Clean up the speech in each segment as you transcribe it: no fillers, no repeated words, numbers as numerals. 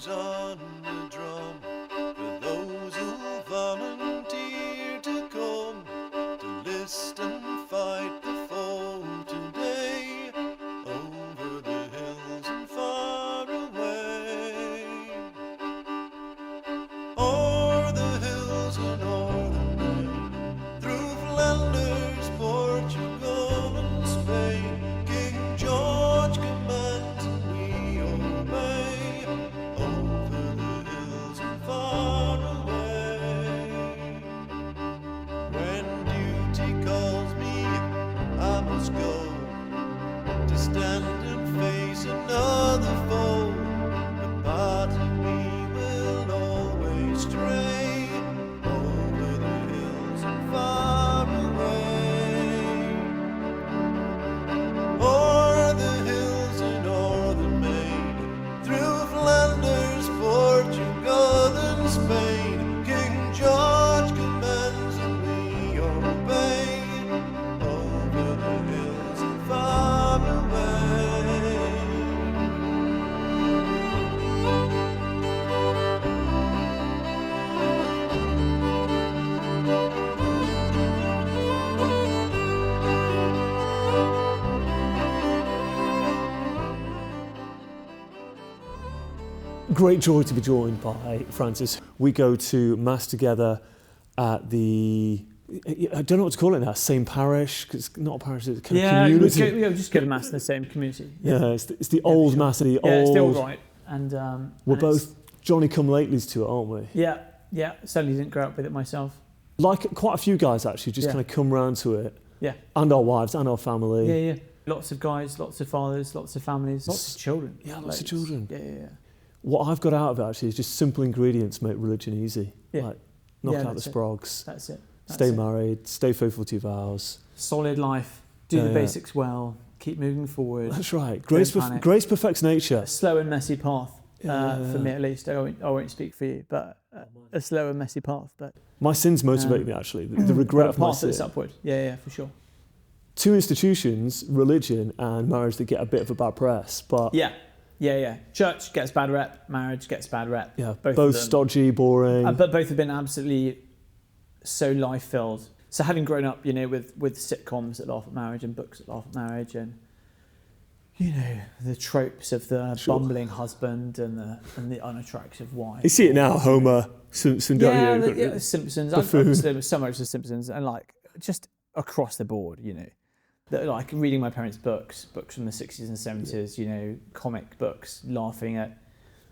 goes on the drum for those who volunteer to come to list and fight the foe today over the hills and far away. O'er the hills and o'er the main, through Flanders, Portugal and Spain, King George commands and we obey, over the hills and far away. When duty calls me, I must go to stand and face another foe, but part of me will always stray over the hills and far away. O'er the hills and o'er the main, through Flanders, Portugal and Spain, King George commands and we obey, over the hills and far away. Great joy to be joined by Francis. We go to Mass together at the, I don't know what to call it now, same parish, because it's not a parish, it's a kind of community. We just go to Mass in the same community. Yeah, it's the old Mass, it's the old rite. And we're and both Johnny come latelys to it, aren't we? Yeah, certainly didn't grow up with it myself. Like quite a few guys actually, just Yeah. kind of come round to it. Yeah. And our wives and our family. Yeah. Lots of guys, lots of fathers, lots of families, lots of children. Yeah, lots of children. Yeah. What I've got out of it actually is just simple ingredients make religion easy. Yeah. Like knock out the that's it. sprogs, That's it. stay married, stay faithful to your vows. Solid life, do the basics well, keep moving forward. That's right. Don't panic. Grace perfects nature. A slow and messy path, for Yeah. me at least. I won't speak for you, but a slow and messy path. But My sins motivate me actually. The regret of my path that's sin. upward. Yeah, for sure. Two institutions, religion and marriage, that get a bit of a bad press, but Yeah. Church gets bad rep, marriage gets bad rep. yeah, Both both of them. stodgy, boring. But both have been absolutely so life-filled. So having grown up, with sitcoms that laugh at marriage and books that laugh at marriage and, the tropes of the bumbling husband and the unattractive wife. You see it now, Homer, Simpson, don't you? The Simpsons. Buffoon. So much the Simpsons and just across the board, Like reading my parents' books from the 60s and 70s, comic books, laughing at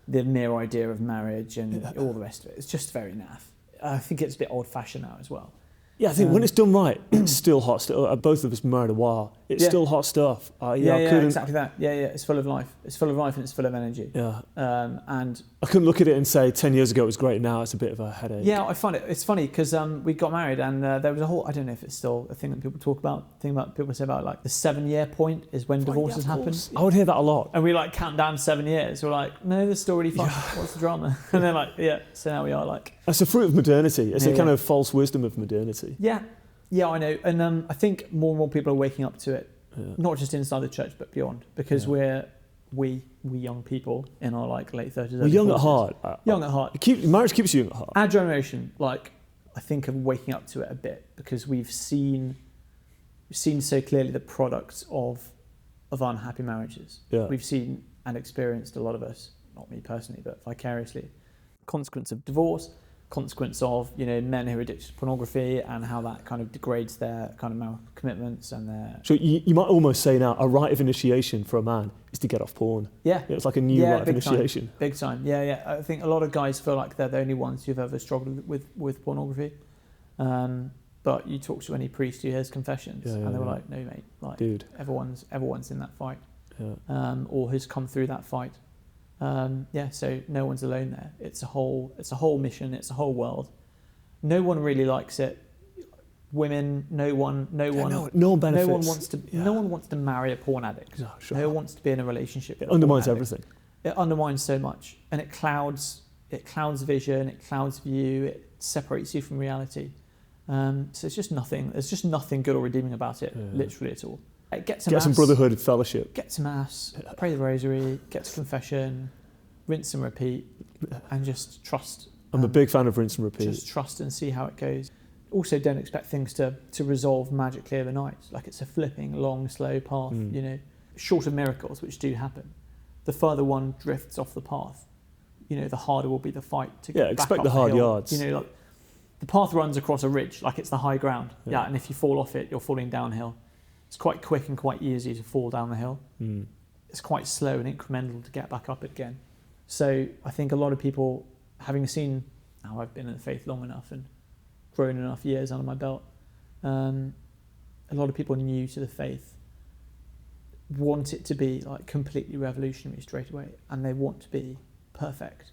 the mere idea of marriage and all the rest of it. It's just very naff. I think it's a bit old-fashioned now as well. Yeah, I think when it's done right, it's still hot stuff. Both of us been married a while. It's still hot stuff. Exactly that. Yeah. It's full of life. It's full of life and it's full of energy. Yeah. And I couldn't look at it and say 10 years ago it was great. Now it's a bit of a headache. yeah, I find it's funny because we got married and there was a whole, I don't know if it's still a thing that people talk about, people say about like the 7-year point is when divorces happen. I would hear that a lot. And we count down 7 years. We're like, no, this is still really fun. What's the drama? And they're like, yeah. So now we are like. It's a fruit of modernity. It's a kind of false wisdom of modernity. Yeah, I know. And I think more and more people are waking up to it, not just inside the church, but beyond, because we young people in our late 30s. We're young 40s, at heart. Young at heart. Marriage keeps you young at heart. Our generation, I think, are waking up to it a bit because we've seen so clearly the products of unhappy marriages. Yeah. We've seen and experienced, a lot of us, not me personally, but vicariously, consequence of divorce, consequence of men who are addicted to pornography and how that kind of degrades their kind of marital commitments and their. So you might almost say now a rite of initiation for a man is to get off porn. Yeah, it's like a new rite of initiation. Big time. Yeah. I think a lot of guys feel like they're the only ones who've ever struggled with pornography. But you talk to any priest who hears confessions, and they were like, "No, mate, dude, everyone's in that fight, or has come through that fight." So no one's alone there. It's a whole mission. It's a whole world. No one really likes it. Women, no one benefits. No one wants to marry a porn addict. No one wants to be in a relationship with a undermines porn addict. everything. It undermines so much, and it clouds vision. It clouds view. It separates you from reality. So it's just nothing. There's just nothing good or redeeming about it, literally at all. Get some brotherhood, fellowship. Get to mass, pray the rosary, get to confession, rinse and repeat. and just trust. I'm a big fan of rinse and repeat. Just trust and see how it goes. Also, don't expect things to resolve magically overnight. Like it's a flipping, long, slow path, short of miracles, which do happen. The further one drifts off the path, the harder will be the fight to get back expect up the hard hill. yards. Like the path runs across a ridge, like it's the high ground. Yeah, and if you fall off it, you're falling downhill. It's quite quick and quite easy to fall down the hill. It's quite slow and incremental to get back up again. So I think a lot of people, having seen how I've been in the faith long enough and grown enough years under my belt, a lot of people new to the faith want it to be like completely revolutionary straight away, and they want to be perfect,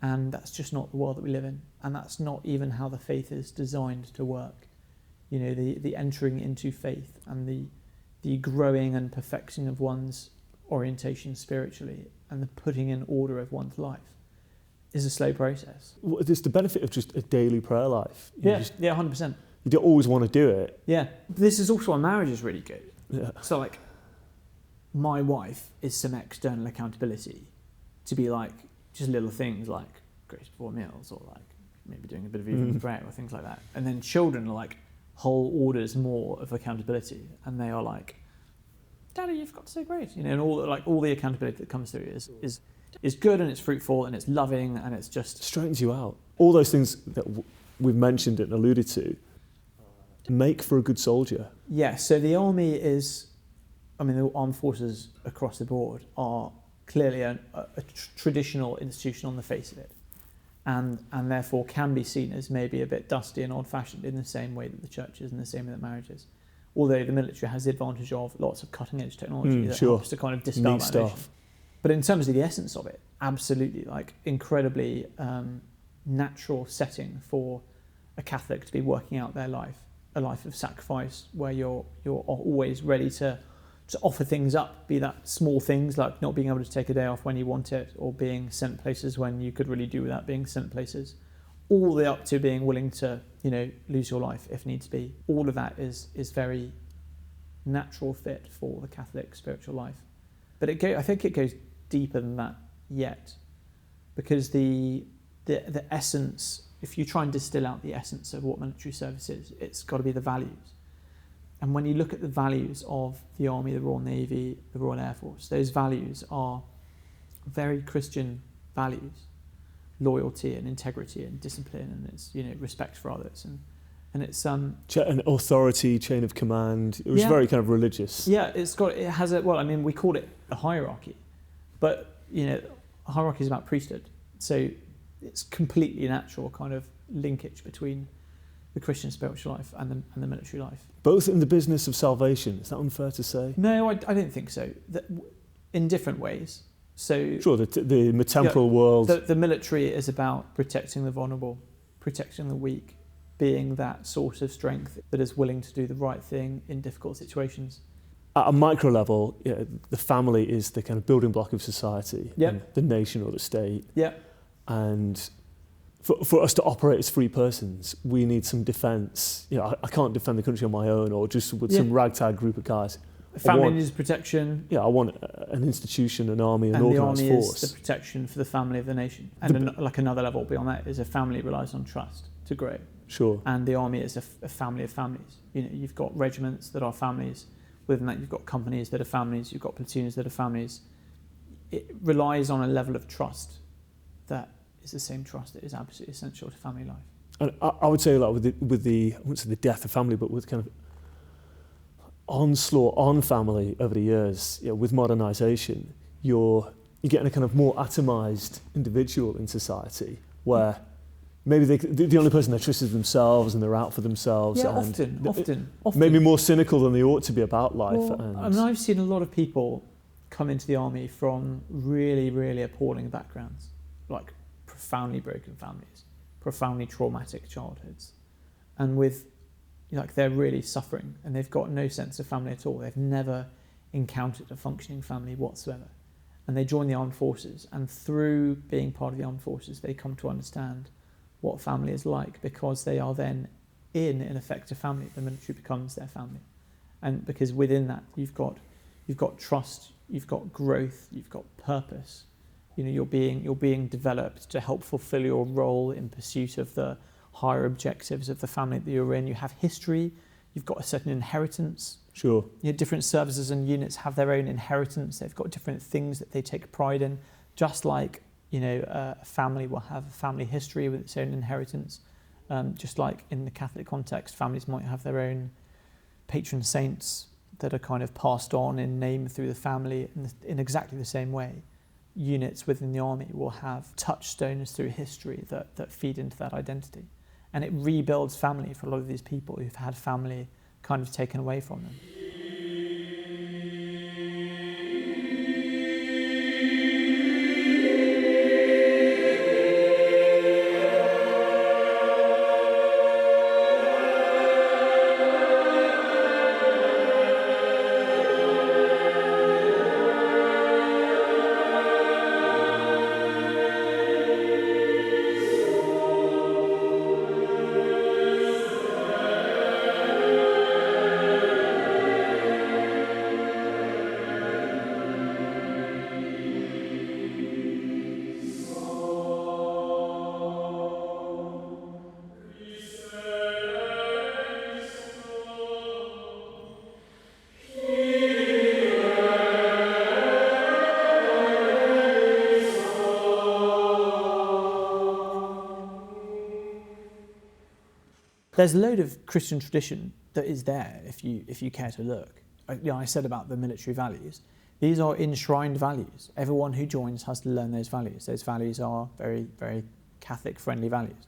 and that's just not the world that we live in, and that's not even how the faith is designed to work. The entering into faith and the growing and perfecting of one's orientation spiritually and the putting in order of one's life is a slow process. Well, there's the benefit of just a daily prayer life. 100%. You don't always want to do it. Yeah. This is also why marriage is really good. Yeah. So like, my wife is some external accountability to be like just little things like grace before meals, or like maybe doing a bit of evening prayer or things like that. And then children are like whole orders more of accountability, and they are like, Daddy, you've got to say grace, and all the accountability that comes through is good, and it's fruitful, and it's loving, and it's just straightens you out. All those things that we've mentioned and alluded to make for a good soldier. Yeah. So the army is, the armed forces across the board are clearly a traditional institution on the face of it, and therefore can be seen as maybe a bit dusty and old-fashioned in the same way that the church is, in the same way that marriage is. Although the military has the advantage of lots of cutting-edge technology that helps to kind of dispel that notion. But in terms of the essence of it, absolutely, like incredibly natural setting for a Catholic to be working out their life, a life of sacrifice where you're always ready to offer things up, be that small things like not being able to take a day off when you want it, or being sent places when you could really do without being sent places, all the way up to being willing to, lose your life if needs be. All of that is very natural fit for the Catholic spiritual life. But I think it goes deeper than that yet, because the essence, if you try and distill out the essence of what military service is, it's got to be the values. And when you look at the values of the Army, the Royal Navy, the Royal Air Force, those values are very Christian values: loyalty and integrity and discipline, and it's respect for others, and it's an authority, chain of command. It was very kind of religious. Yeah, it has we call it a hierarchy, but a hierarchy is about priesthood, so it's completely natural kind of linkage between the Christian spiritual life and the military life. Both in the business of salvation. Is that unfair to say? No, I don't think so. In different ways. So sure, the temporal world. The military is about protecting the vulnerable, protecting the weak, being that source of strength that is willing to do the right thing in difficult situations. At a micro level, the family is the kind of building block of society, and the nation or the state. Yeah. And for us to operate as free persons, we need some defence. I can't defend the country on my own or just with some ragtag group of guys. Family needs protection. Yeah, I want an institution, an army, an organised force. And the army is the protection for the family of the nation. And another level beyond that is a family relies on trust to grow. Sure. And the army is a family of families. You've got regiments that are families. Within that, you've got companies that are families. You've got platoons that are families. It relies on a level of trust that is the same trust that is absolutely essential to family life. And I would say, like with the I wouldn't say the death of family, but with kind of onslaught on family over the years, with modernisation, you're getting a kind of more atomised individual in society where maybe the only person they trust is themselves, and they're out for themselves. Yeah, and often. Maybe more cynical than they ought to be about life. Well, I've seen a lot of people come into the army from really, really appalling backgrounds, like profoundly broken families, profoundly traumatic childhoods, and they're really suffering, and they've got no sense of family at all. They've never encountered a functioning family whatsoever, and they join the armed forces, and through being part of the armed forces, they come to understand what family is like, because they are then in effect a family. The military becomes their family, and because within that you've got trust, you've got growth, you've got purpose, You're being developed to help fulfill your role in pursuit of the higher objectives of the family that you're in. You have history. You've got a certain inheritance. Sure. Different services and units have their own inheritance. They've got different things that they take pride in. Just like a family will have a family history with its own inheritance. Just like in the Catholic context, families might have their own patron saints that are kind of passed on in name through the family in exactly the same way. Units within the army will have touchstones through history that feed into that identity. And it rebuilds family for a lot of these people who've had family kind of taken away from them. There's a load of Christian tradition that is there if you care to look. I said about the military values. These are enshrined values. Everyone who joins has to learn those values. Those values are very, very Catholic-friendly values.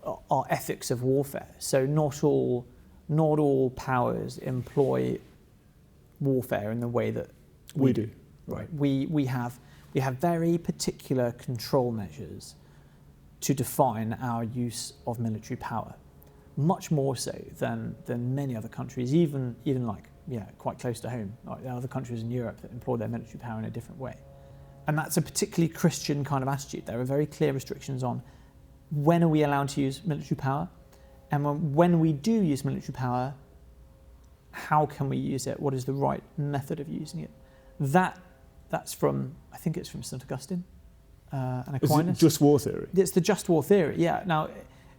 Our ethics of warfare. So not all powers employ warfare in the way that we do. Right. We have very particular control measures to define our use of military power. Much more so than many other countries, even quite close to home. Like there are other countries in Europe that employ their military power in a different way. And that's a particularly Christian kind of attitude. There are very clear restrictions on when are we allowed to use military power, and when we do use military power, how can we use it? What is the right method of using it? That's from, I think it's from St. Augustine and Aquinas. Is it just war theory? It's the just war theory, yeah. Now,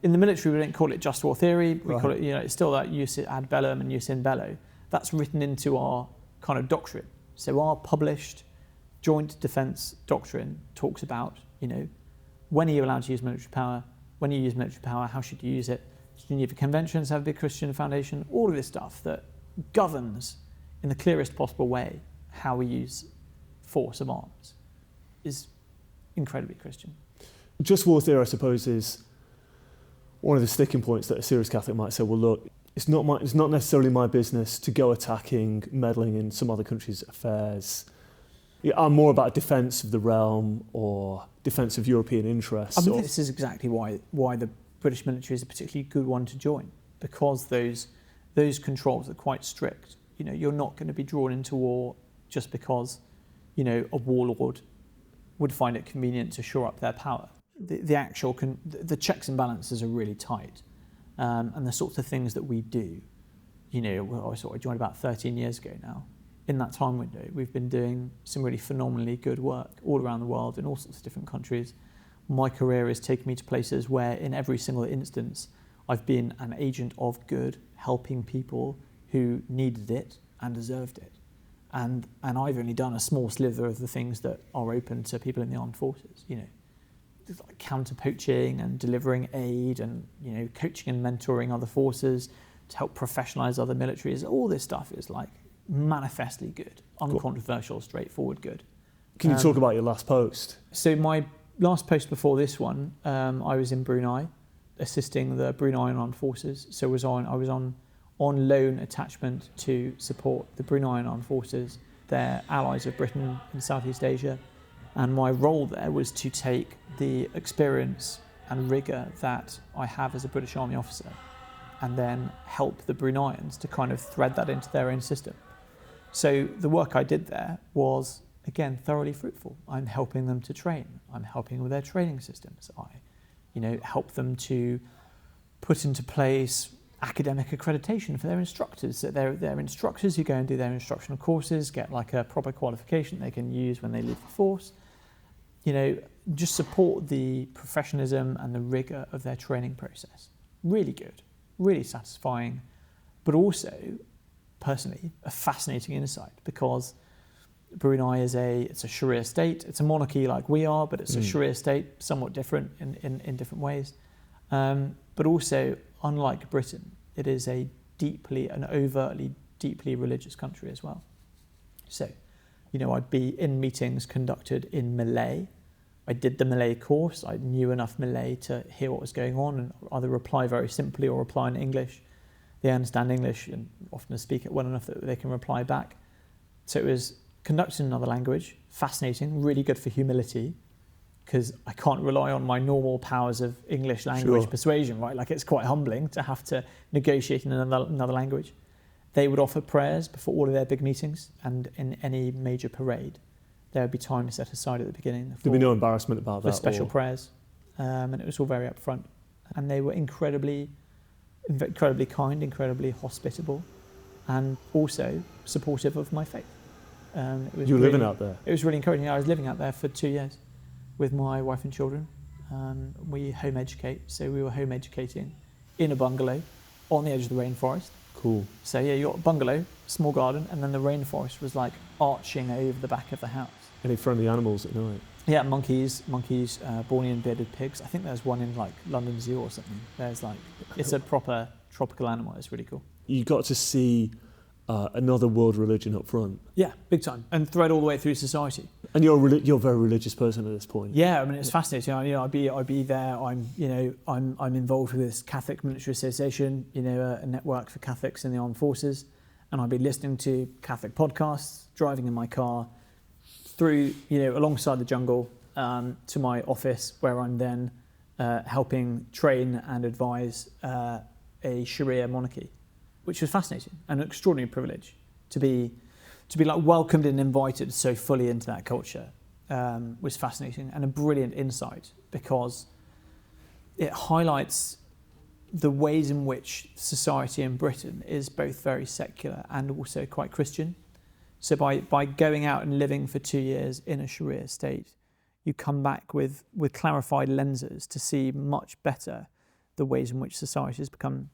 in the military, we don't call it just war theory. We Right. call it, it's still that jus ad bellum and jus in bello. That's written into our kind of doctrine. So our published joint defence doctrine talks about, when are you allowed to use military power? When you use military power, how should you use it? Geneva Conventions have a big Christian foundation. All of this stuff that governs, in the clearest possible way, how we use force of arms is incredibly Christian. Just war theory, I suppose, is one of the sticking points that a serious Catholic might say, well, look, it's not necessarily my business to go attacking, meddling in some other country's affairs. Yeah, I'm more about defence of the realm or defence of European interests. I think this is exactly why the British military is a particularly good one to join, because those controls are quite strict. You're not going to be drawn into war just because, a warlord would find it convenient to shore up their power. The checks and balances are really tight, and the sorts of things that we do, I joined about 13 years ago now. In that time window, we've been doing some really phenomenally good work all around the world in all sorts of different countries. My career has taken me to places where in every single instance I've been an agent of good, helping people who needed it and deserved it. And I've only done a small sliver of the things that are open to people in the armed forces, like counter-poaching and delivering aid and, coaching and mentoring other forces to help professionalise other militaries. All this stuff is like manifestly good, uncontroversial, straightforward good. Can you talk about your last post? So my last post before this one, I was in Brunei, assisting the Bruneian armed forces. So I was on loan attachment to support the Bruneian armed forces. They're allies of Britain in Southeast Asia. And my role there was to take the experience and rigour that I have as a British Army officer and then help the Bruneians to kind of thread that into their own system. So the work I did there was, again, thoroughly fruitful. I'm helping them to train. I'm helping them with their training systems. I help them to put into place academic accreditation for their instructors. So they're instructors who go and do their instructional courses, get like a proper qualification they can use when they leave the force. just support the professionalism and the rigour of their training process. Really good, really satisfying, but also, personally, a fascinating insight, because Brunei it's a Sharia state. It's a monarchy like we are, but it's a Sharia state, somewhat different in different ways. But also, unlike Britain, it is a overtly deeply religious country as well. So, I'd be in meetings conducted in Malay. I did the Malay course. I knew enough Malay to hear what was going on and either reply very simply or reply in English. They understand English and often speak it well enough that they can reply back. So it was conducted in another language, fascinating, really good for humility, because I can't rely on my normal powers of English language persuasion, right? Like, it's quite humbling to have to negotiate in another language. They would offer prayers before all of their big meetings, and in any major parade, there would be time set aside at the beginning. There'd be no embarrassment about that. For special prayers, and it was all very upfront. And they were incredibly kind, incredibly hospitable, and also supportive of my faith. You were living out there? It was really encouraging. I was living out there for 2 years with my wife and children. We home educate, so we were home educating in a bungalow on the edge of the rainforest. Cool. So yeah, you got a bungalow, small garden, and then the rainforest was like arching over the back of the house. Any friendly animals at night? Yeah, monkeys, Bornean bearded pigs. I think there's one in like London Zoo or something. It's a proper tropical animal. It's really cool. You got to see another world religion up front. Yeah, big time, and thread all the way through society. And you're a very religious person at this point. Yeah, I mean, it's fascinating. I'd be there. I'm involved with this Catholic Military Association, a network for Catholics in the armed forces, and I'd be listening to Catholic podcasts, driving in my car through, alongside the jungle to my office, where I'm then helping train and advise a Sharia monarchy, which was fascinating and an extraordinary privilege to be like welcomed and invited so fully into that culture. Was fascinating and a brilliant insight, because it highlights the ways in which society in Britain is both very secular and also quite Christian. So by going out and living for 2 years in a Sharia state, you come back with clarified lenses to see much better the ways in which society has become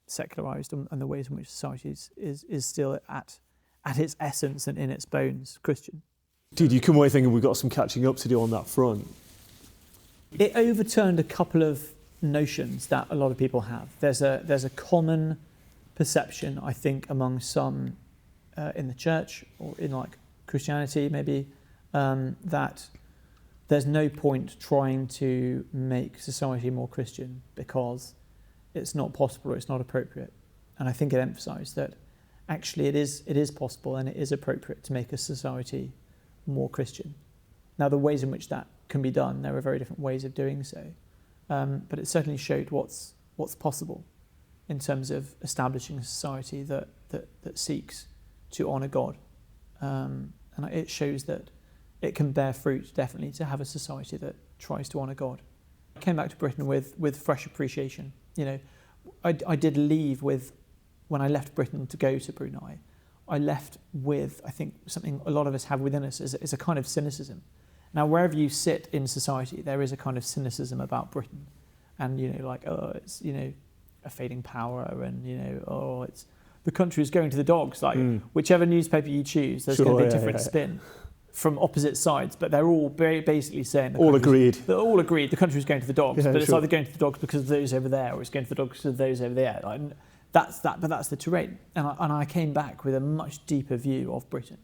secularized and the ways in which society is still at its essence and in its bones Christian. Dude, you come away thinking we've got some catching up to do on that front. It overturned a couple of notions that a lot of people have. There's a common perception, I think, among some in the church or in like Christianity maybe, that there's no point trying to make society more Christian because it's not possible or it's not appropriate. And I think it emphasised that actually it is possible and it is appropriate to make a society more Christian. Now, the ways in which that can be done, there are very different ways of doing so, but it certainly showed what's possible in terms of establishing a society that seeks to honour God, and it shows that it can bear fruit, definitely, to have a society that tries to honour God. I came back to Britain with fresh appreciation. I did leave with, when I left Britain to go to Brunei, I left with, I think, something a lot of us have within us is a kind of cynicism. Now, wherever you sit in society, there is a kind of cynicism about Britain. And, it's, a fading power and, it's the country is going to the dogs. Like, whichever newspaper you choose, there's going to be a different spin from opposite sides. But they're all basically saying... All agreed. They're all agreed the country is going to the dogs. But it's either going to the dogs because of those over there or it's going to the dogs because of those over there. Like, that's the terrain. And I came back with a much deeper view of Britain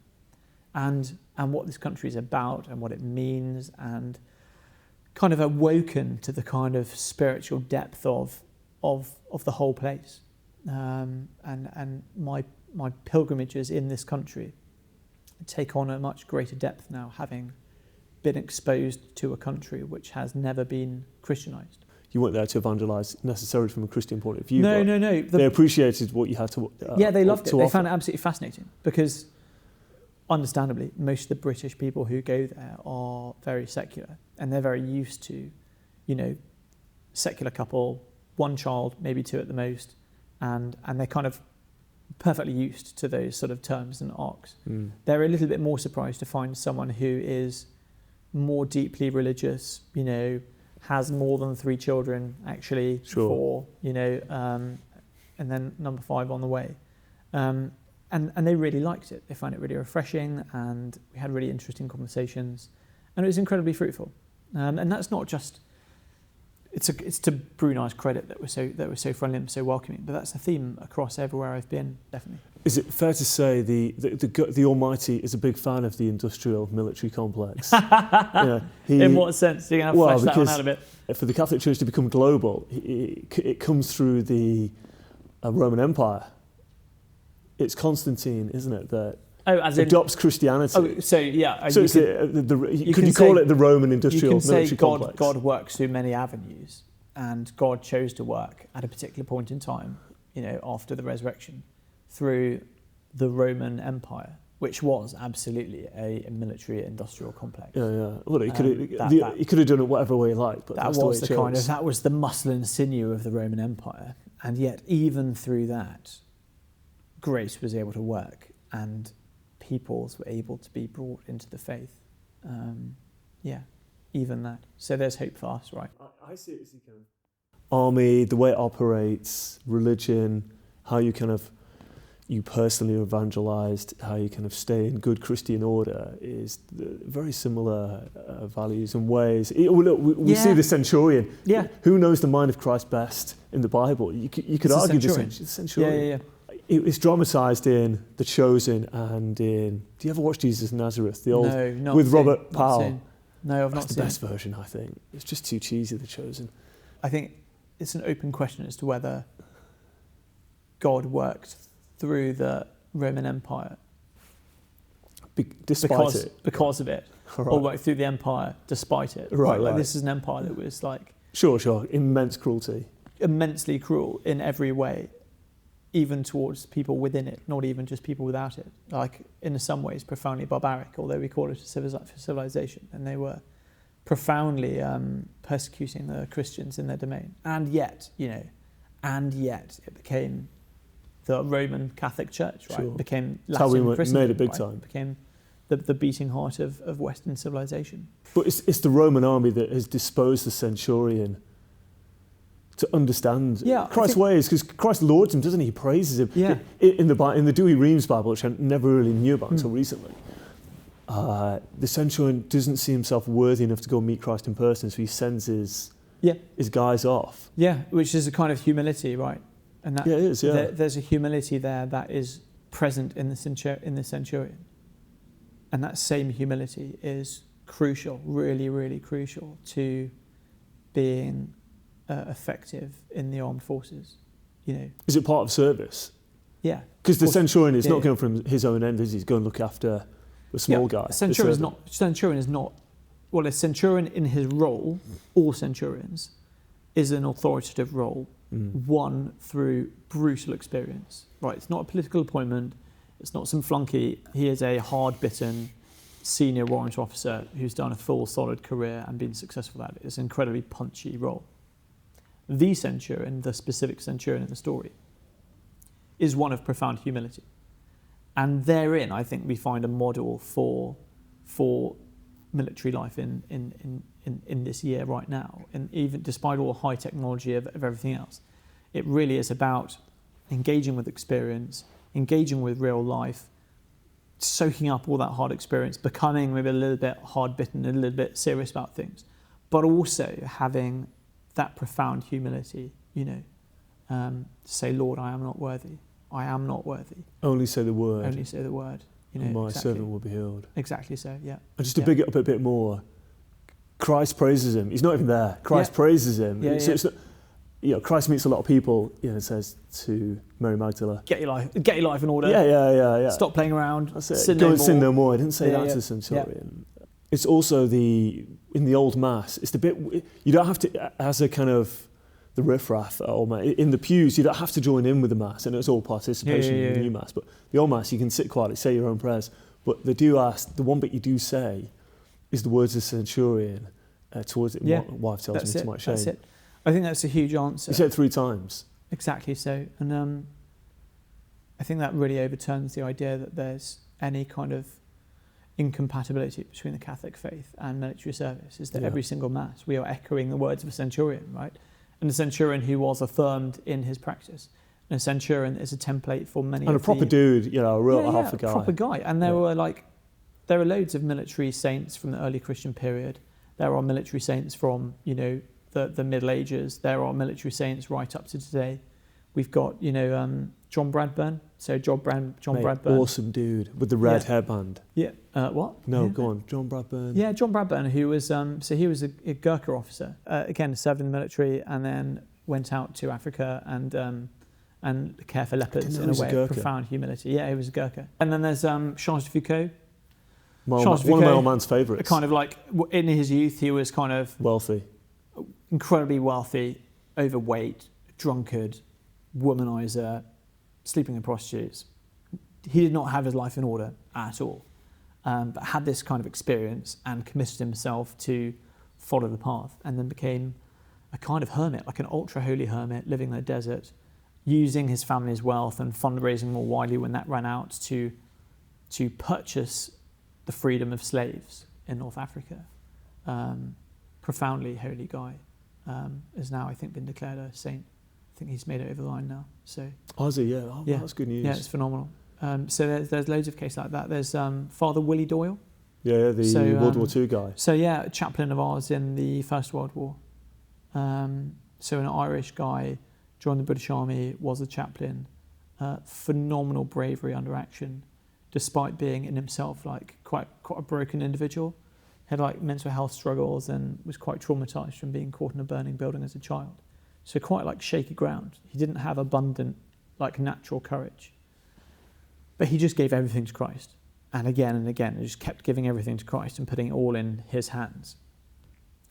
and what this country is about and what it means, and kind of awoken to the kind of spiritual depth of the whole place. And my pilgrimages in this country take on a much greater depth now, having been exposed to a country which has never been Christianized. You weren't there to evangelise necessarily from a Christian point of view. No. They appreciated what you had to they loved it. They offer. found it absolutely fascinating because, understandably, most of the British people who go there are very secular and they're very used to, secular couple, one child, maybe two at the most, and they're kind of perfectly used to those sort of terms and arcs. They're a little bit more surprised to find someone who is more deeply religious, has more than 3 children actually, 4, and then number 5 on the way. And they really liked it. They found it really refreshing, and we had really interesting conversations, and it was incredibly fruitful. And that's not just, it's to Brunei's credit that we're so friendly and so welcoming, but that's a theme across everywhere I've been, definitely. Is it fair to say the Almighty is a big fan of the industrial military complex? In what sense? You're going to flesh that one out a bit. For the Catholic Church to become global, it comes through the Roman Empire. It's Constantine, isn't it, that adopts Christianity? Oh, so yeah. So could you call it the Roman industrial military complex? God works through many avenues, and God chose to work at a particular point in time, after the resurrection, through the Roman Empire, which was absolutely a military industrial complex. Yeah. Well, he could have done it whatever way he liked, but that's the way he chose. That was the muscle and sinew of the Roman Empire, and yet even through that, grace was able to work, and peoples were able to be brought into the faith. Even that. So there's hope for us, right? I see it as you can. Army, the way it operates, religion, how you personally evangelized, how you kind of stay in good Christian order is very similar values and ways. We see the centurion. Yeah. Who knows the mind of Christ best in the Bible? You could argue the centurion. Yeah. It's dramatised in The Chosen and in... Do you ever watch Jesus of Nazareth? The old with Robert Powell. No, I've not seen. That's the best version, I think. It's just too cheesy, The Chosen. I think it's an open question as to whether God worked through the Roman Empire because of it, right. Or worked through the empire despite it. Right. This is an empire that was like... Sure. Immense cruelty. Immensely cruel in every way, even towards people within it, not even just people without it. Like, in some ways, profoundly barbaric, although we call it a civilization. And they were profoundly persecuting the Christians in their domain. And yet, it became the Roman Catholic Church, right? Sure. It became Latin Christendom, made it big right? time. It became the beating heart of Western civilization. But it's the Roman army that has disposed the centurion to understand Christ's ways, because Christ lauds him, doesn't he? He praises him. Yeah. In the Dewey Reams Bible, which I never really knew about until recently, the centurion doesn't see himself worthy enough to go meet Christ in person, so he sends his guys off. Yeah, which is a kind of humility, right? And that, it is. Yeah. There's a humility there that is present in the centurion, and that same humility is crucial, really, really crucial to being effective in the armed forces. Is it part of service? Yeah. Because the centurion is not going from his own end, is he? He's going to look after the small guy. Centurion is not. Well, a centurion in his role, all centurions, is an authoritative role, won through brutal experience. Right. It's not a political appointment. It's not some flunky. He is a hard-bitten senior warrant officer who's done a full, solid career and been successful at it. It's an incredibly punchy role. The centurion, the specific centurion in the story, is one of profound humility. And therein, I think we find a model for military life in this year right now. And even despite all the high technology of everything else, it really is about engaging with experience, engaging with real life, soaking up all that hard experience, becoming maybe a little bit hard-bitten and a little bit serious about things, but also having that profound humility, to say, Lord, I am not worthy. I am not worthy. Only say the word. Only say the word. My servant will be healed. Exactly so, yeah. And just to big it up a bit more, Christ praises him. He's not even there. Christ praises him. It's not, Christ meets a lot of people, and says to Mary Magdalene, Get your life in order. Yeah. Stop playing around. That's it. Go and sin no more. I didn't say that to the centurion. Yeah. It's also in the old mass, it's the bit, you don't have to, as a kind of the riffraff at old mass, in the pews, you don't have to join in with the mass, and it's all participation in the new mass. But the old mass, you can sit quietly, say your own prayers. But they do ask, the one bit you do say is the words of the centurion towards it. Wife tells me to my shame. That's it. I think that's a huge answer. You said it 3 times. Exactly so. And I think that really overturns the idea that there's any kind of incompatibility between the Catholic faith and military service is that every single mass we are echoing the words of a centurion, right? And a centurion who was affirmed in his practice. And a centurion is a template for many. And a proper dude, a real alpha guy. Proper guy. And there are loads of military saints from the early Christian period. There are military saints from the Middle Ages. There are military saints right up to today. We've got John Bradburn. So John Bradburn, awesome dude with the red hairband. Yeah. What? No, go on. John Bradburn. Yeah, John Bradburn, who was he was a Gurkha officer. Again, served in the military and then went out to Africa and care for leopards in a way of profound humility. Yeah, he was a Gurkha. And then there's Charles de Foucauld. One of my old man's favourites. Kind of like in his youth, he was kind of wealthy, incredibly wealthy, overweight, drunkard, womanizer, sleeping with prostitutes. He did not have his life in order at all, but had this kind of experience and committed himself to follow the path, and then became a kind of hermit, like an ultra-holy hermit, living in the desert, using his family's wealth and fundraising more widely when that ran out to purchase the freedom of slaves in North Africa. Profoundly holy guy, is now, I think, been declared a saint. I think he's made it over the line now. So. Oh, is he? Yeah. Oh, yeah. That's good news. Yeah, it's phenomenal. So there's loads of cases like that. There's Father Willie Doyle. Yeah, the World War II guy. So yeah, a chaplain of ours in the First World War. So an Irish guy joined the British Army, was a chaplain. Phenomenal bravery under action, despite being in himself like quite a broken individual. Had like mental health struggles and was quite traumatized from being caught in a burning building as a child. So quite like shaky ground. He didn't have abundant, like natural courage. But he just gave everything to Christ. And again, he just kept giving everything to Christ and putting it all in his hands.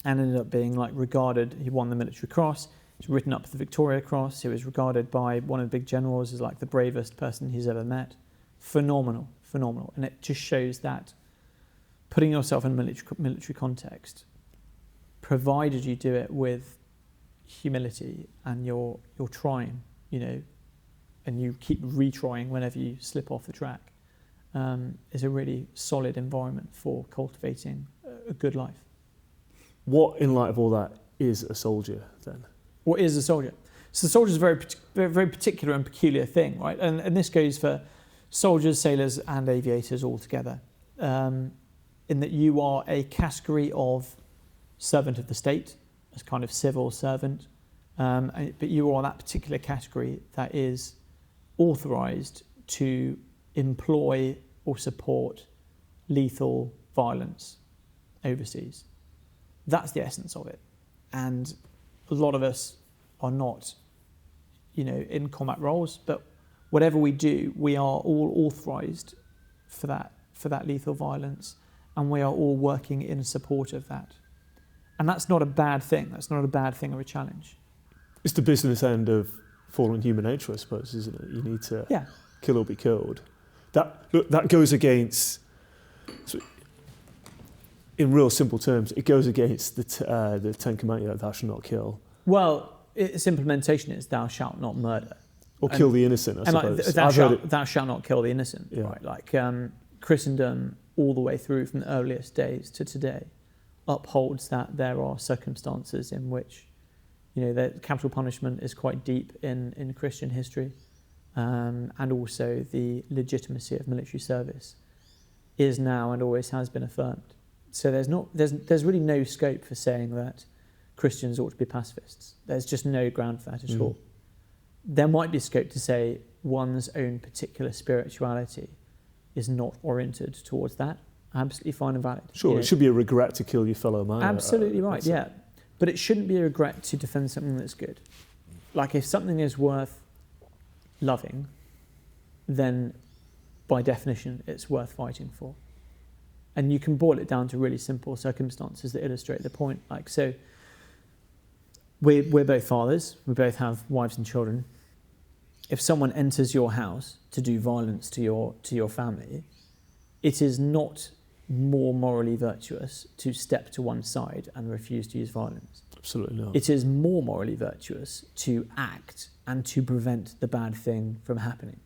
And ended up being like regarded, he won the military cross, he was written up with the Victoria Cross, he was regarded by one of the big generals as like the bravest person he's ever met. Phenomenal. And it just shows that putting yourself in a military context, provided you do it with humility and you're trying, and you keep retrying whenever you slip off the track, is a really solid environment for cultivating a good life. What, in light of all that, is a soldier then? What is a soldier? So the soldier is a very, very particular and peculiar thing, right? And this goes for soldiers, sailors, and aviators all together. In that you are a category of servant of the state, as kind of civil servant, but you are that particular category that is authorised to employ or support lethal violence overseas. That's the essence of it. And a lot of us are not, in combat roles, but whatever we do, we are all authorised for that lethal violence, and we are all working in support of that. And that's not a bad thing. That's not a bad thing or a challenge. It's the business end of fallen human nature, I suppose, isn't it? You need to kill or be killed. That goes against, in real simple terms, it goes against the Ten Commandments, thou shalt not kill. Well, its implementation is thou shalt not murder. Or kill the innocent, I suppose. Thou shalt not kill the innocent, right? Like Christendom, all the way through from the earliest days to today, upholds that there are circumstances in which, that capital punishment is quite deep in Christian history, and also the legitimacy of military service is now and always has been affirmed. So there's really no scope for saying that Christians ought to be pacifists. There's just no ground for that at all. There might be scope to say one's own particular spirituality is not oriented towards that. Absolutely fine and valid. Sure, it should be a regret to kill your fellow man. Absolutely right, yeah. But it shouldn't be a regret to defend something that's good. Like if something is worth loving, then by definition it's worth fighting for. And you can boil it down to really simple circumstances that illustrate the point. Like, so we're both fathers, we both have wives and children. If someone enters your house to do violence to your family, it is not more morally virtuous to step to one side and refuse to use violence. Absolutely not. It is more morally virtuous to act and to prevent the bad thing from happening.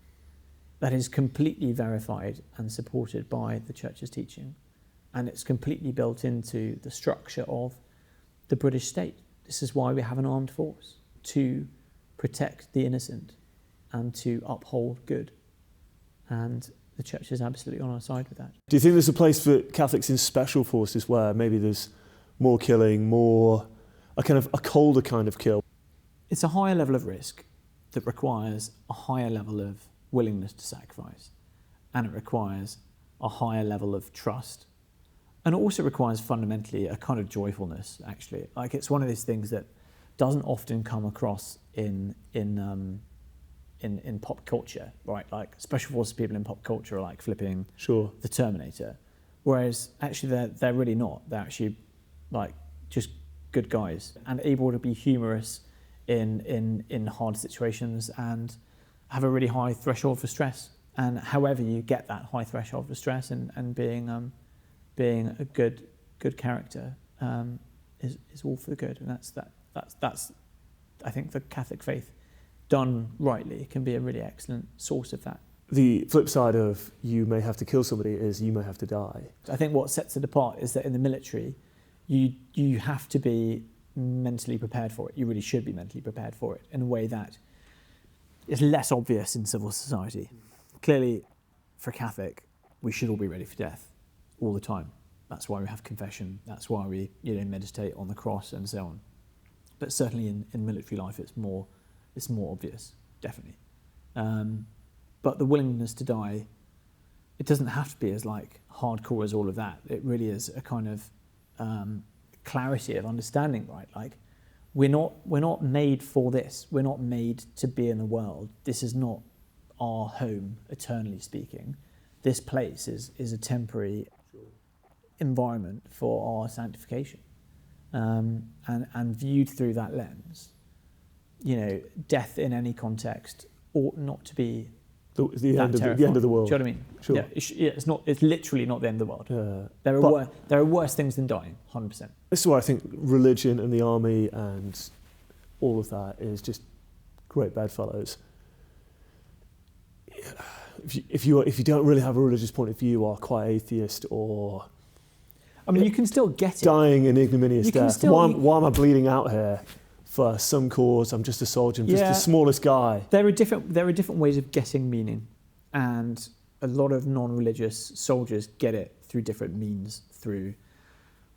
that is completely verified and supported by the Church's teaching, and it's completely built into the structure of the British state. This is why we have an armed force, to protect the innocent and to uphold good. And the Church is absolutely on our side with that. Do you think there's a place for Catholics in special forces where maybe there's more killing, a colder kind of kill? It's a higher level of risk that requires a higher level of willingness to sacrifice, and it requires a higher level of trust, and it also requires fundamentally a kind of joyfulness, actually. Like, it's one of these things that doesn't often come across in pop culture, right? Like, special forces people in pop culture are like flipping the Terminator, whereas actually they're really not. They're actually like just good guys and able to be humorous in hard situations and have a really high threshold for stress. And however you get that high threshold for stress and being a good character is all for the good. And that's I think the Catholic faith, done rightly, can be a really excellent source of that. The flip side of you may have to kill somebody is you may have to die. I think what sets it apart is that in the military, you have to be mentally prepared for it. You really should be mentally prepared for it in a way that is less obvious in civil society. Clearly, for a Catholic, we should all be ready for death all the time. That's why we have confession. That's why we meditate on the cross and so on. But certainly in military life, it's more obvious, definitely. But the willingness to die, it doesn't have to be as like hardcore as all of that. It really is a kind of clarity of understanding, right? Like, we're not made for this. We're not made to be in the world. This is not our home, eternally speaking. This place is a temporary environment for our sanctification. And viewed through that lens, death in any context ought not to be the end of the world. Do you know what I mean? Sure. Yeah, it's literally not the end of the world. Yeah. There are worse things than dying, 100%. This is why I think religion and the army and all of that is just great bedfellows. If you don't really have a religious point of view, or quite atheist, or you can still get it. Dying an ignominious death. Why am I bleeding out here? For some cause, I'm just a soldier, I'm just the smallest guy. There are different ways of getting meaning, and a lot of non-religious soldiers get it through different means, through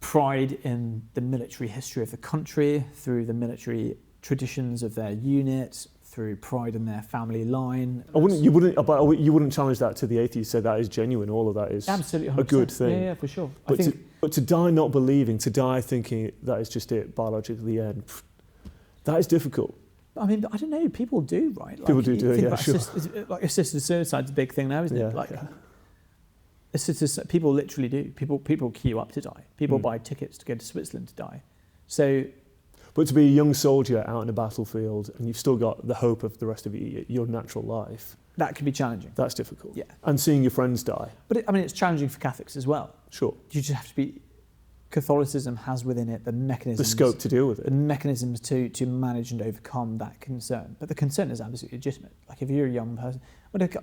pride in the military history of the country, through the military traditions of their unit, through pride in their family line. You wouldn't challenge that to the atheist, say that is genuine, all of that is absolutely 100%. A good thing. Yeah, for sure. But to die not believing, to die thinking that is just it, biologically the end, that is difficult. I don't know, people do, right? Like, people do, yeah, sure. Like assisted suicide's a big thing now, isn't it? Like, people literally do. People queue up to die. People buy tickets to go to Switzerland to die. So, but to be a young soldier out in a battlefield and you've still got the hope of the rest of your natural life, that can be challenging. That's difficult. Yeah. And seeing your friends die. But it's challenging for Catholics as well. Sure. You just have to be. Catholicism has within it the mechanisms, the scope to deal with it, the mechanisms to manage and overcome that concern. But the concern is absolutely legitimate. Like, if you're a young person,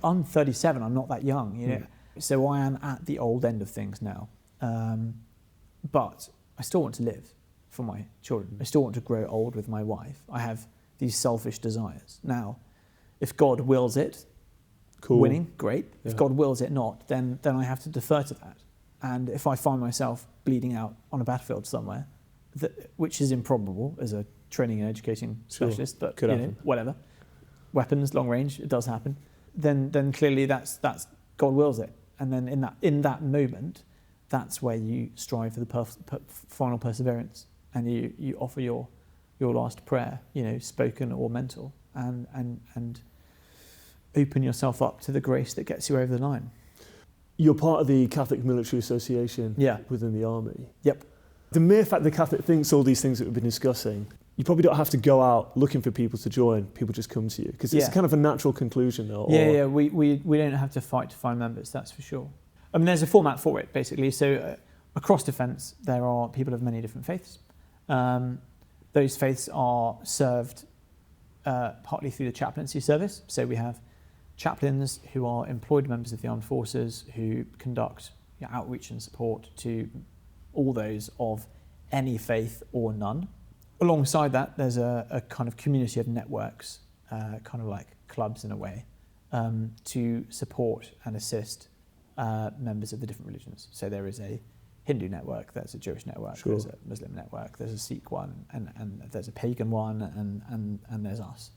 I'm 37, I'm not that young, so I am at the old end of things now. But I still want to live for my children. I still want to grow old with my wife. I have these selfish desires. Now, if God wills it, winning, great. If God wills it not, then I have to defer to that. And if I find myself bleeding out on a battlefield somewhere, which is improbable as a training and educating specialist, but could happen. Whatever, weapons, long range, it does happen. Then clearly that's God wills it, and then in that moment, that's where you strive for the final perseverance, and you offer your last prayer, spoken or mental, and open yourself up to the grace that gets you over the line. You're part of the Catholic Military Association within the army. Yep. The mere fact the Catholic thinks all these things that we've been discussing, you probably don't have to go out looking for people to join. People just come to you because it's kind of a natural conclusion, though. We don't have to fight to find members. That's for sure. There's a format for it basically. So across Defence, there are people of many different faiths. Those faiths are served partly through the chaplaincy service. So we have chaplains who are employed members of the armed forces who conduct outreach and support to all those of any faith or none. Alongside that, there's a kind of community of networks, kind of like clubs in a way, to support and assist members of the different religions. So there is a Hindu network, there's a Jewish network, sure. There's a Muslim network, there's a Sikh one, and there's a pagan one, and there's us.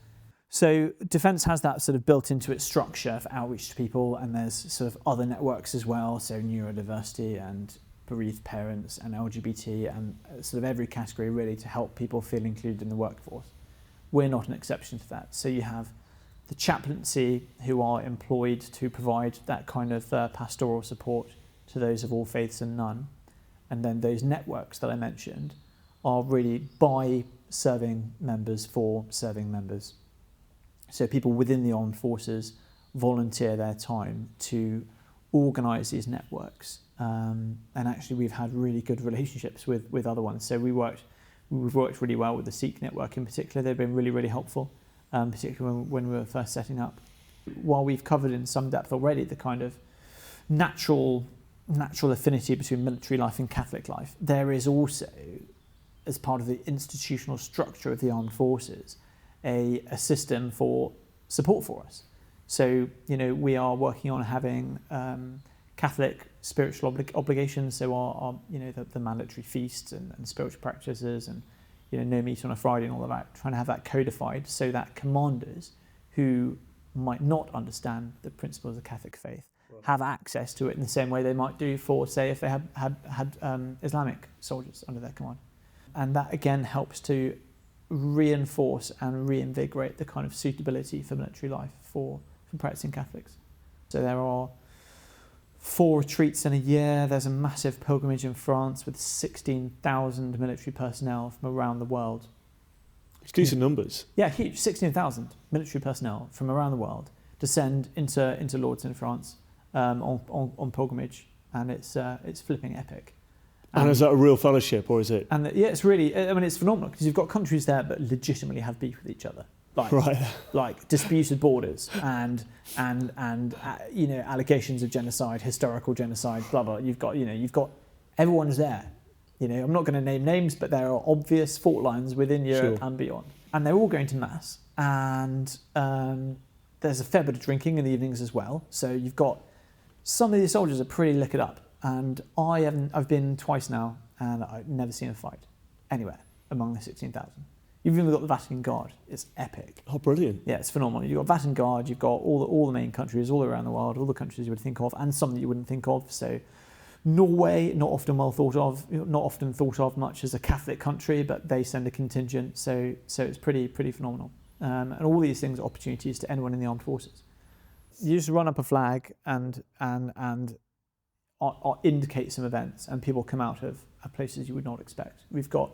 So Defence has that sort of built into its structure for outreach to people, and there's sort of other networks as well, so neurodiversity and bereaved parents and LGBT and sort of every category really to help people feel included in the workforce. We're not an exception to that. So you have the chaplaincy who are employed to provide that kind of pastoral support to those of all faiths and none. And then those networks that I mentioned are really by serving members for serving members. So people within the armed forces volunteer their time to organise these networks. And actually we've had really good relationships with other ones. So we've worked really well with the Sikh network in particular. They've been really, really helpful, particularly when we were first setting up. While we've covered in some depth already the kind of natural affinity between military life and Catholic life, there is also, as part of the institutional structure of the armed forces, a system for support for us. So, we are working on having Catholic spiritual obligations, so our the mandatory feasts and spiritual practices and no meat on a Friday and all of that, trying to have that codified so that commanders who might not understand the principles of the Catholic faith have access to it in the same way they might do for, say, if they had Islamic soldiers under their command. And that again helps to reinforce and reinvigorate the kind of suitability for military life for practicing Catholics. So there are 4 retreats in a year. There's a massive pilgrimage in France with 16,000 military personnel from around the world. It's decent numbers. Yeah, huge. 16,000 military personnel from around the world descend into Lourdes in France on pilgrimage, and it's flipping epic. And is that a real fellowship, or is it? And it's really, it's phenomenal because you've got countries there that legitimately have beef with each other, like disputed borders and allegations of genocide, historical genocide, blah blah. You've got everyone's there. I'm not going to name names, but there are obvious fault lines within Europe and beyond, and they're all going to mass. And there's a fair bit of drinking in the evenings as well. So you've got some of these soldiers are pretty liquored up. And I've been twice now, and I've never seen a fight anywhere among the 16,000. You've even got the Vatican Guard. It's epic. Oh, brilliant. Yeah, it's phenomenal. You've got Vatican Guard, you've got all the main countries all around the world, all the countries you would think of, and some that you wouldn't think of. So Norway, not often thought of much as a Catholic country, but they send a contingent, so it's pretty phenomenal. And all these things are opportunities to anyone in the armed forces. You just run up a flag and indicate some events, and people come out of places you would not expect. We've got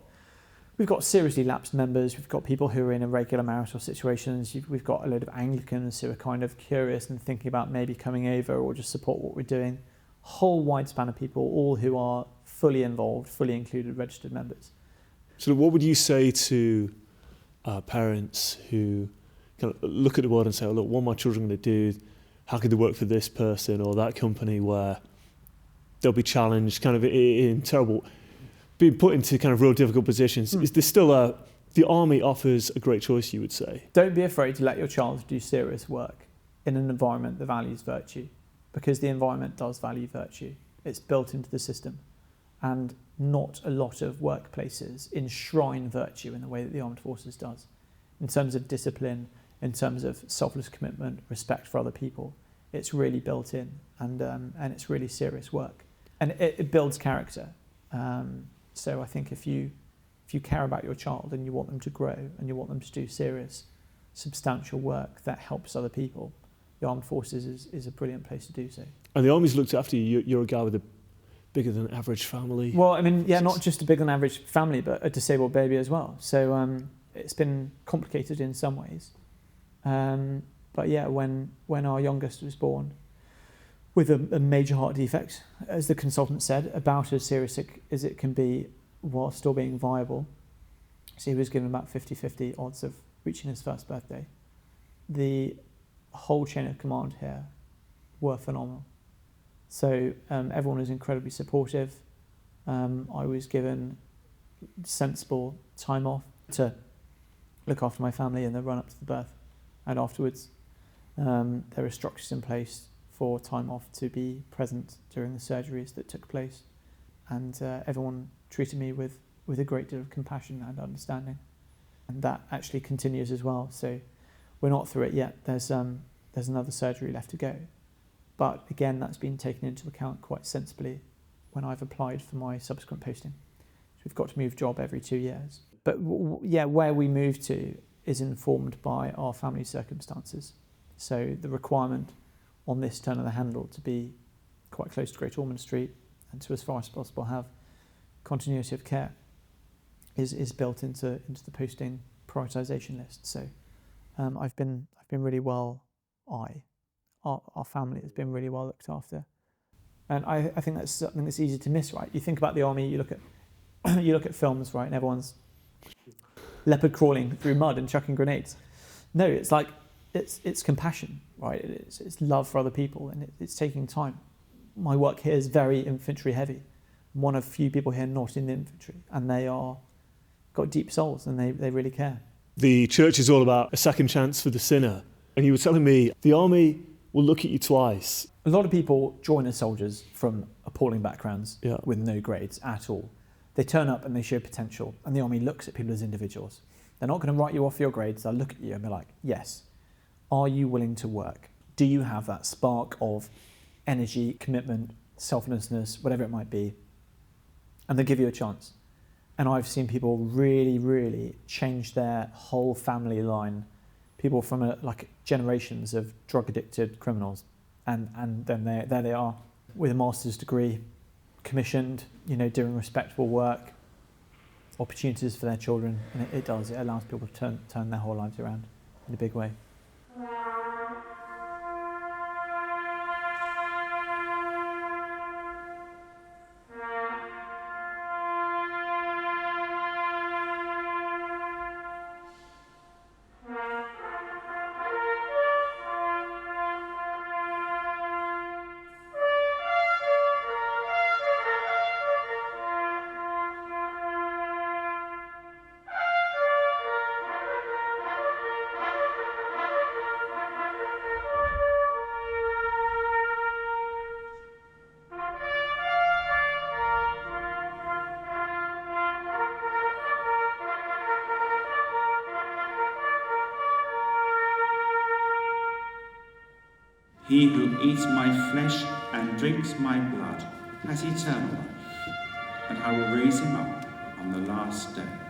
seriously lapsed members. We've got people who are in irregular marital situations. We've got a load of Anglicans who are kind of curious and thinking about maybe coming over or just support what we're doing. Whole wide span of people, all who are fully involved, fully included, registered members. So what would you say to parents who kind of look at the world and say, oh, look, what are my children going to do? How can they work for this person or that company, where they'll be challenged kind of in terrible, being put into kind of real difficult positions? Is there still the army offers a great choice, you would say? Don't be afraid to let your child do serious work in an environment that values virtue, because the environment does value virtue. It's built into the system, and not a lot of workplaces enshrine virtue in the way that the armed forces does, in terms of discipline, in terms of selfless commitment, respect for other people. It's really built in, and it's really serious work. And it builds character. So I think if you care about your child and you want them to grow and you want them to do serious, substantial work that helps other people, the armed forces is a brilliant place to do so. And the army's looked after you. You're a guy with a bigger than average family. Well, not just a bigger than average family, but a disabled baby as well. So it's been complicated in some ways. But yeah, when our youngest was born, with a major heart defect, as the consultant said, about as serious as it can be while still being viable. So he was given about 50-50 odds of reaching his first birthday. The whole chain of command here were phenomenal. So everyone was incredibly supportive. I was given sensible time off to look after my family in the run up to the birth and afterwards. There are structures in place for time off to be present during the surgeries that took place, and everyone treated me with a great deal of compassion and understanding, and that actually continues as well. So we're not through it yet. There's another surgery left to go, but again, that's been taken into account quite sensibly when I've applied for my subsequent posting. So we've got to move job every 2 years. But yeah, where we move to is informed by our family circumstances. So the requirement on this turn of the handle to be quite close to Great Ormond Street and to, as far as possible, have continuity of care is built into the posting prioritisation list. So I've been really well. Our family has been really well looked after, and I think that's something that's easy to miss, right? You think about the army, you look at films, right, and everyone's leopard crawling through mud and chucking grenades. No, it's like it's compassion, right? It's love for other people, and it's taking time. My work here is very infantry heavy. I'm one of few people here not in the infantry, and they are got deep souls, and they really care. The church is all about a second chance for the sinner, and you were telling me the army will look at you twice. A lot of people join as soldiers from appalling backgrounds with no grades at all. They turn up and they show potential, and the army looks at people as individuals. They're not going to write you off for your grades. They'll look at you and be like, yes, are you willing to work? Do you have that spark of energy, commitment, selflessness, whatever it might be? And they give you a chance. And I've seen people really, really change their whole family line. People from generations of drug-addicted criminals, and then there they are with a master's degree, commissioned, doing respectable work, opportunities for their children, and it allows people to turn their whole lives around in a big way. He who eats my flesh and drinks my blood has eternal life, and I will raise him up on the last day.